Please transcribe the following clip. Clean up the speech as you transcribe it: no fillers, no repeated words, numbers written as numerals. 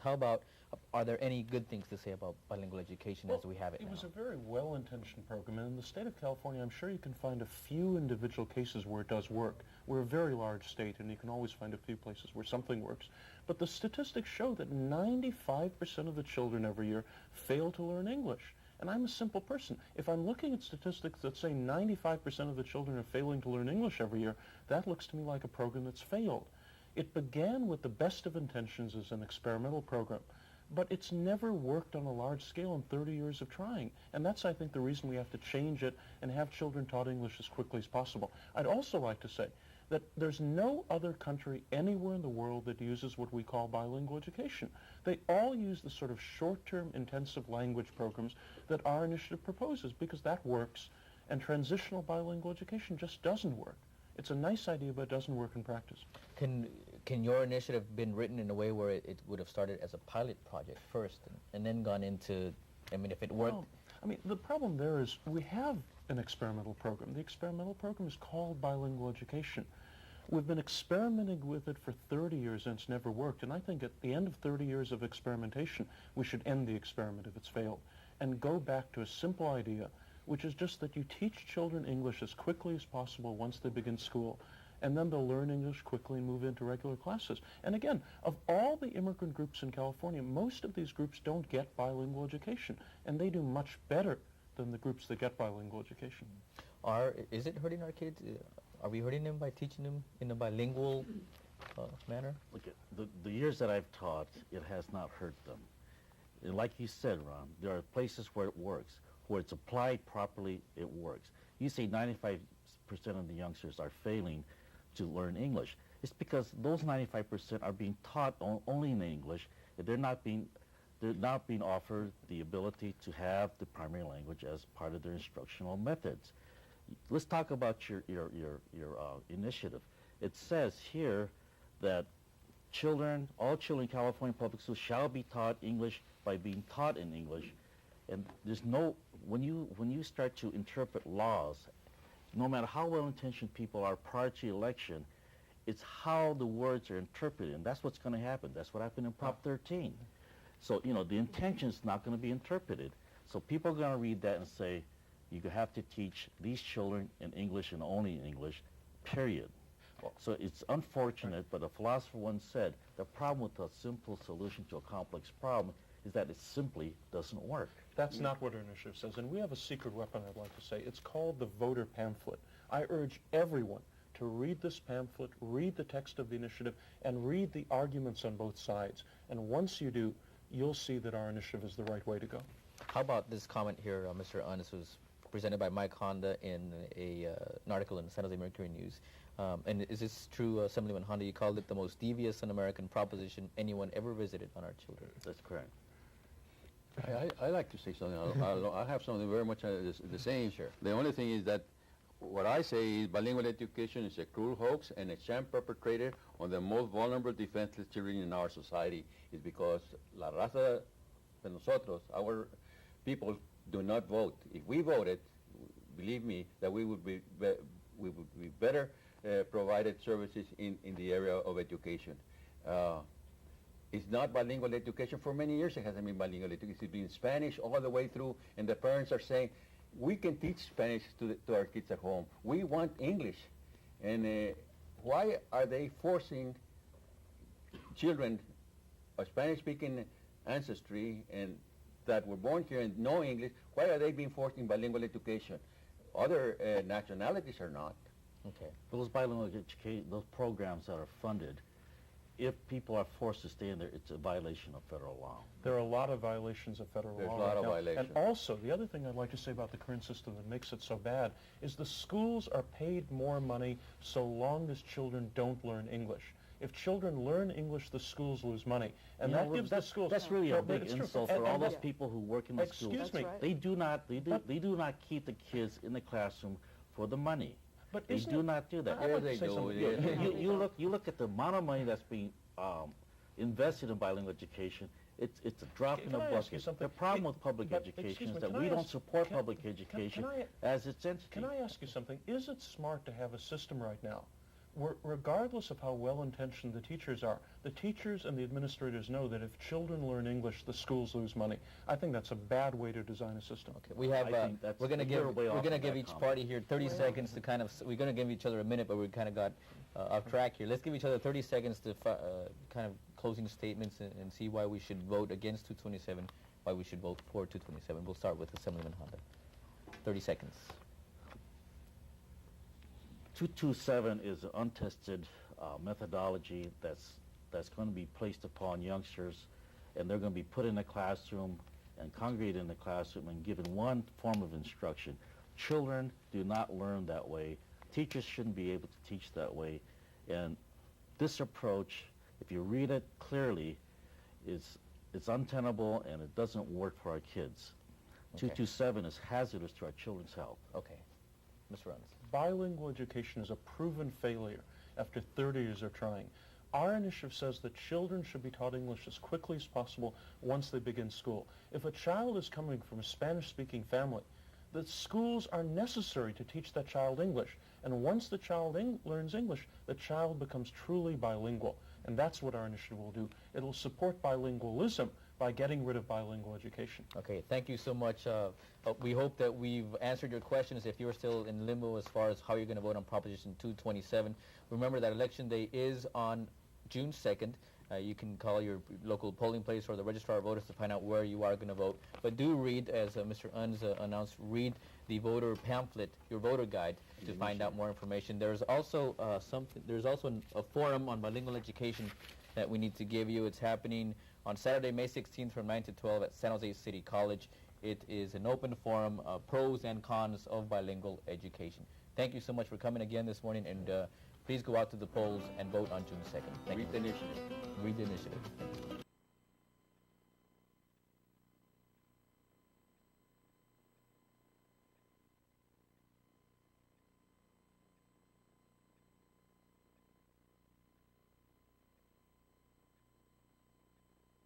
How about, are there any good things to say about bilingual education as we have it now? It was a very well-intentioned program, and in the state of California, I'm sure you can find a few individual cases where it does work. We're a very large state, and you can always find a few places where something works. But the statistics show that 95% of the children every year fail to learn English. And I'm a simple person. If I'm looking at statistics that say 95% of the children are failing to learn English every year, that looks to me like a program that's failed. It began with the best of intentions as an experimental program, but it's never worked on a large scale in 30 years of trying. And that's, I think, the reason we have to change it and have children taught English as quickly as possible. I'd also like to say that there's no other country anywhere in the world that uses what we call bilingual education. They all use the sort of short-term intensive language programs that our initiative proposes because that works, and transitional bilingual education just doesn't work. It's a nice idea, but it doesn't work in practice. Can your initiative been written in a way where it would have started as a pilot project first and then gone into, I mean, if it worked? Well, I mean, the problem there is we have an experimental program. The experimental program is called bilingual education. We've been experimenting with it for 30 years and it's never worked. And I think at the end of 30 years of experimentation, we should end the experiment if it's failed and go back to a simple idea, which is just that you teach children English as quickly as possible once they begin school, and then they'll learn English quickly and move into regular classes. And again, of all the immigrant groups in California, most of these groups don't get bilingual education, and they do much better than the groups that get bilingual education. Is it hurting our kids? Are we hurting them by teaching them in a bilingual manner? Look, the years that I've taught, it has not hurt them. And like you said, Ron, there are places where it works. Where it's applied properly, it works. You say 95% of the youngsters are failing to learn English. It's because those 95% are being taught only in English. They're not being offered the ability to have the primary language as part of their instructional methods. Let's talk about your initiative. It says here that all children in California public schools shall be taught English by being taught in English. And there's when you start to interpret laws, no matter how well-intentioned people are prior to election, it's how the words are interpreted, and that's what's going to happen. That's what happened in Prop 13. So, you know, the intention is not going to be interpreted. So people are going to read that and say, you have to teach these children in English and only in English, period. So it's unfortunate, but a philosopher once said, the problem with a simple solution to a complex problem is that it simply doesn't work. That's not what our initiative says, and we have a secret weapon, I'd like to say. It's called the voter pamphlet. I urge everyone to read this pamphlet, read the text of the initiative, and read the arguments on both sides. And once you do, you'll see that our initiative is the right way to go. How about this comment here, Mr. An? This was presented by Mike Honda in an article in the San Jose Mercury News. And is this true, Assemblyman Honda? You called it the most devious un-American proposition anyone ever visited on our children. That's correct. I like to say something. I have something very much the same. Sure. The only thing is that what I say is bilingual education is a cruel hoax and a sham perpetrated on the most vulnerable, defenseless children in our society. Is because la raza de nosotros, our people, do not vote. If we voted, believe me, that we would be better provided services in the area of education. It's not bilingual education. For many years it hasn't been bilingual education. It's been Spanish all the way through, and the parents are saying, we can teach Spanish to our kids at home. We want English. And why are they forcing children of Spanish-speaking ancestry and that were born here and know English, why are they being forced in bilingual education? Other nationalities are not. Okay. Those bilingual education, those programs that are funded, if people are forced to stay in there, it's a violation of federal law. There are a lot of violations of federal There's law. a lot right of now. violations. And also, the other thing I'd like to say about the current system that makes it so bad is the schools are paid more money so long as children don't learn English. If children learn English, the schools lose money. And that gives the schools... That's really a big it's true. insult for all those people who work in the schools. Excuse me. They do not keep the kids in the classroom for the money. But They do not do that. Yes, they do. You look at the amount of money that's being invested in bilingual education. It's a drop in the bucket. The problem with public education is that we don't support public education as it's instituted. Can I ask you something? Is it smart to have a system right now regardless of how well-intentioned the teachers are, the teachers and the administrators know that if children learn English, the schools lose money. I think that's a bad way to design a system. Okay, we have, I think that's we're going to you're way off give of that each comment. party here 30 seconds to kind of, we're going to give each other a minute, but we kind of got off track here. Let's give each other 30 seconds to kind of closing statements and see why we should vote against 227, why we should vote for 227. We'll start with Assemblyman Honda. 30 seconds. 227 is an untested methodology that's going to be placed upon youngsters, and they're going to be put in a classroom and congregate in the classroom and given one form of instruction. Children do not learn that way. Teachers shouldn't be able to teach that way. And this approach, if you read it clearly, it's untenable and it doesn't work for our kids. Okay. 227 is hazardous to our children's health. Okay. Mr. Runs. Bilingual education is a proven failure after 30 years of trying. Our initiative says that children should be taught English as quickly as possible once they begin school. If a child is coming from a Spanish-speaking family, the schools are necessary to teach that child English. And once the child learns English, the child becomes truly bilingual. And that's what our initiative will do. It will support bilingualism by getting rid of bilingual education. Okay, thank you so much. We hope that we've answered your questions. If you're still in limbo as far as how you're going to vote on Proposition 227, remember that Election Day is on June 2nd. You can call your local polling place or the registrar of voters to find out where you are going to vote. But do read, as Mr. Unz announced, read the voter pamphlet, your voter guide, to find out more information. There's also a forum on bilingual education that we need to give you. It's happening on Saturday, May 16th from 9 to 12 at San Jose City College. It is an open forum, pros and cons of bilingual education. Thank you so much for coming again this morning, and please go out to the polls and vote on June 2nd. Thank you. Read the initiative. Read the initiative.